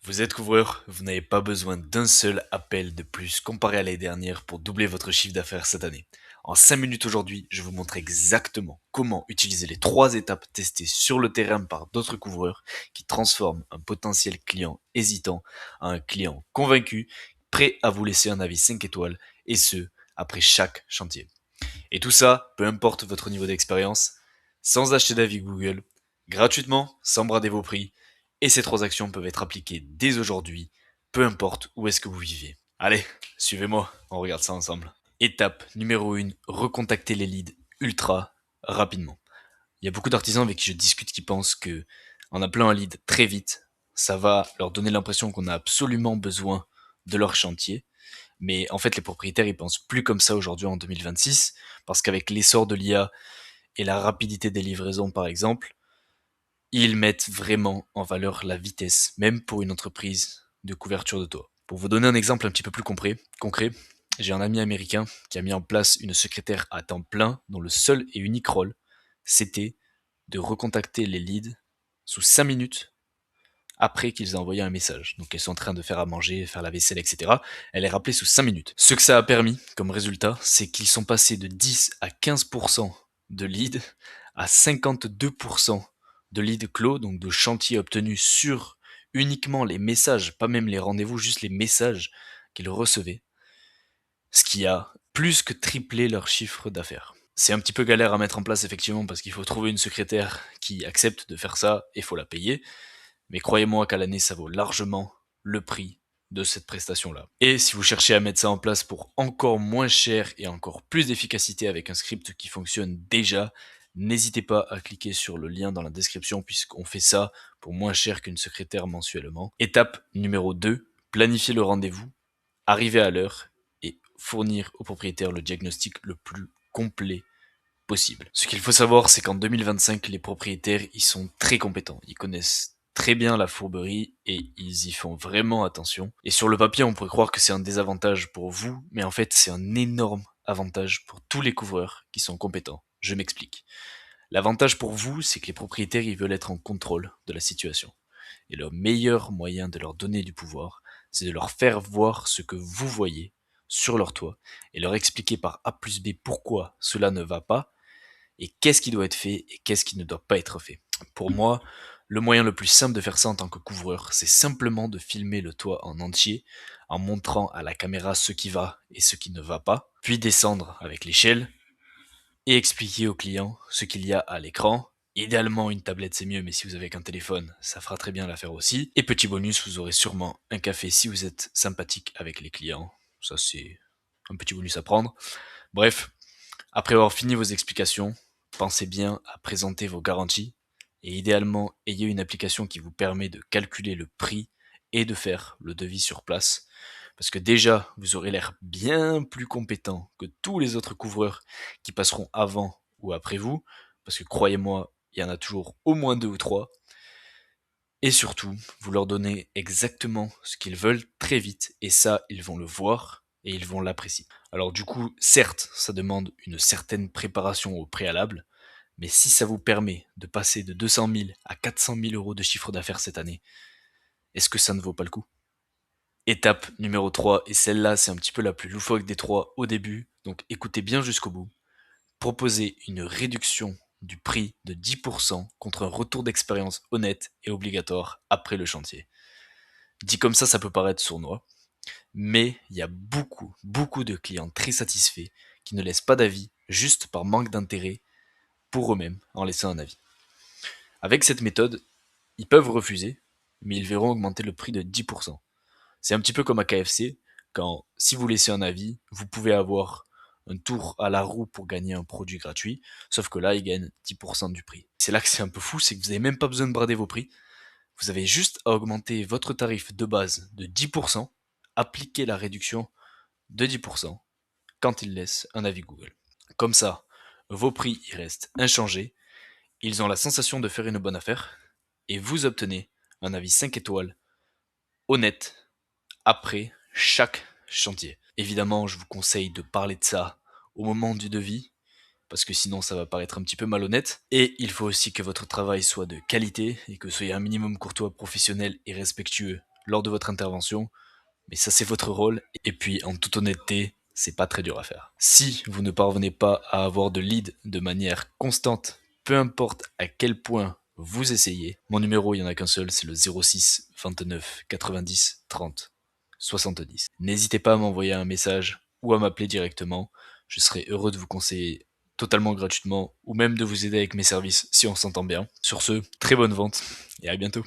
Vous êtes couvreur, vous n'avez pas besoin d'un seul appel de plus comparé à l'année dernière pour doubler votre chiffre d'affaires cette année. En 5 minutes aujourd'hui, je vous montre exactement comment utiliser les 3 étapes testées sur le terrain par d'autres couvreurs qui transforment un potentiel client hésitant en un client convaincu, prêt à vous laisser un avis 5 étoiles, et ce, après chaque chantier. Et tout ça, peu importe votre niveau d'expérience, sans acheter d'avis Google, gratuitement, sans brader vos prix, et ces 3 actions peuvent être appliquées dès aujourd'hui, peu importe où est-ce que vous vivez. Allez, suivez-moi, on regarde ça ensemble. Étape numéro 1, recontacter les leads ultra rapidement. Il y a beaucoup d'artisans avec qui je discute qui pensent que en appelant un lead très vite, ça va leur donner l'impression qu'on a absolument besoin de leur chantier. Mais en fait, les propriétaires, ils pensent plus comme ça aujourd'hui en 2026, parce qu'avec l'essor de l'IA et la rapidité des livraisons, par exemple, ils mettent vraiment en valeur la vitesse, même pour une entreprise de couverture de toit. Pour vous donner un exemple un petit peu plus concret, j'ai un ami américain qui a mis en place une secrétaire à temps plein dont le seul et unique rôle, c'était de recontacter les leads sous 5 minutes après qu'ils aient envoyé un message. Donc elles sont en train de faire à manger, faire la vaisselle, etc. Elle est rappelée sous 5 minutes. Ce que ça a permis comme résultat, c'est qu'ils sont passés de 10 à 15% de leads à 52% de leads clos, donc de chantiers obtenus sur uniquement les messages, pas même les rendez-vous, juste les messages qu'ils recevaient, ce qui a plus que triplé leur chiffre d'affaires. C'est un petit peu galère à mettre en place effectivement parce qu'il faut trouver une secrétaire qui accepte de faire ça et il faut la payer. Mais croyez-moi qu'à l'année, ça vaut largement le prix de cette prestation-là. Et si vous cherchez à mettre ça en place pour encore moins cher et encore plus d'efficacité avec un script qui fonctionne déjà, n'hésitez pas à cliquer sur le lien dans la description puisqu'on fait ça pour moins cher qu'une secrétaire mensuellement. Étape numéro 2, planifier le rendez-vous, arriver à l'heure et fournir au propriétaire le diagnostic le plus complet possible. Ce qu'il faut savoir, c'est qu'en 2025, les propriétaires, ils sont très compétents. Ils connaissent très bien la fourberie et ils y font vraiment attention. Et sur le papier, on pourrait croire que c'est un désavantage pour vous, mais en fait, c'est un énorme avantage pour tous les couvreurs qui sont compétents. Je m'explique. L'avantage pour vous, c'est que les propriétaires, ils veulent être en contrôle de la situation. Et le meilleur moyen de leur donner du pouvoir, c'est de leur faire voir ce que vous voyez sur leur toit et leur expliquer par A plus B pourquoi cela ne va pas et qu'est-ce qui doit être fait et qu'est-ce qui ne doit pas être fait. Pour moi, le moyen le plus simple de faire ça en tant que couvreur, c'est simplement de filmer le toit en entier en montrant à la caméra ce qui va et ce qui ne va pas, puis descendre avec l'échelle et expliquer au client ce qu'il y a à l'écran. Idéalement, une tablette c'est mieux, mais si vous avez qu'un téléphone, ça fera très bien l'affaire aussi. Et petit bonus, vous aurez sûrement un café si vous êtes sympathique avec les clients. Ça, c'est un petit bonus à prendre. Bref, après avoir fini vos explications, pensez bien à présenter vos garanties et idéalement ayez une application qui vous permet de calculer le prix et de faire le devis sur place. Parce que déjà, vous aurez l'air bien plus compétent que tous les autres couvreurs qui passeront avant ou après vous. Parce que croyez-moi, il y en a toujours au moins 2 ou 3. Et surtout, vous leur donnez exactement ce qu'ils veulent très vite. Et ça, ils vont le voir et ils vont l'apprécier. Alors du coup, certes, ça demande une certaine préparation au préalable, mais si ça vous permet de passer de 200 000 à 400 000 euros de chiffre d'affaires cette année, est-ce que ça ne vaut pas le coup? Étape numéro 3, et celle-là c'est un petit peu la plus loufoque des 3 au début, donc écoutez bien jusqu'au bout. Proposez une réduction du prix de 10% contre un retour d'expérience honnête et obligatoire après le chantier. Dit comme ça peut paraître sournois, mais il y a beaucoup de clients très satisfaits qui ne laissent pas d'avis juste par manque d'intérêt pour eux-mêmes en laissant un avis. Avec cette méthode, ils peuvent refuser, mais ils verront augmenter le prix de 10%. C'est un petit peu comme à KFC, quand si vous laissez un avis, vous pouvez avoir un tour à la roue pour gagner un produit gratuit, sauf que là, ils gagnent 10% du prix. C'est là que c'est un peu fou, c'est que vous n'avez même pas besoin de brader vos prix, vous avez juste à augmenter votre tarif de base de 10%, appliquer la réduction de 10% quand ils laissent un avis Google. Comme ça, vos prix y restent inchangés, ils ont la sensation de faire une bonne affaire, et vous obtenez un avis 5 étoiles honnête après chaque chantier. Évidemment, je vous conseille de parler de ça au moment du devis, parce que sinon ça va paraître un petit peu malhonnête. Et il faut aussi que votre travail soit de qualité et que vous soyez un minimum courtois, professionnel et respectueux lors de votre intervention, mais ça c'est votre rôle, et puis en toute honnêteté, c'est pas très dur à faire. Si vous ne parvenez pas à avoir de lead de manière constante, peu importe à quel point vous essayez, mon numéro il y en a qu'un seul, c'est le 06 29 90 30 70. N'hésitez pas à m'envoyer un message ou à m'appeler directement, je serai heureux de vous conseiller totalement gratuitement ou même de vous aider avec mes services si on s'entend bien. Sur ce, très bonne vente et à bientôt.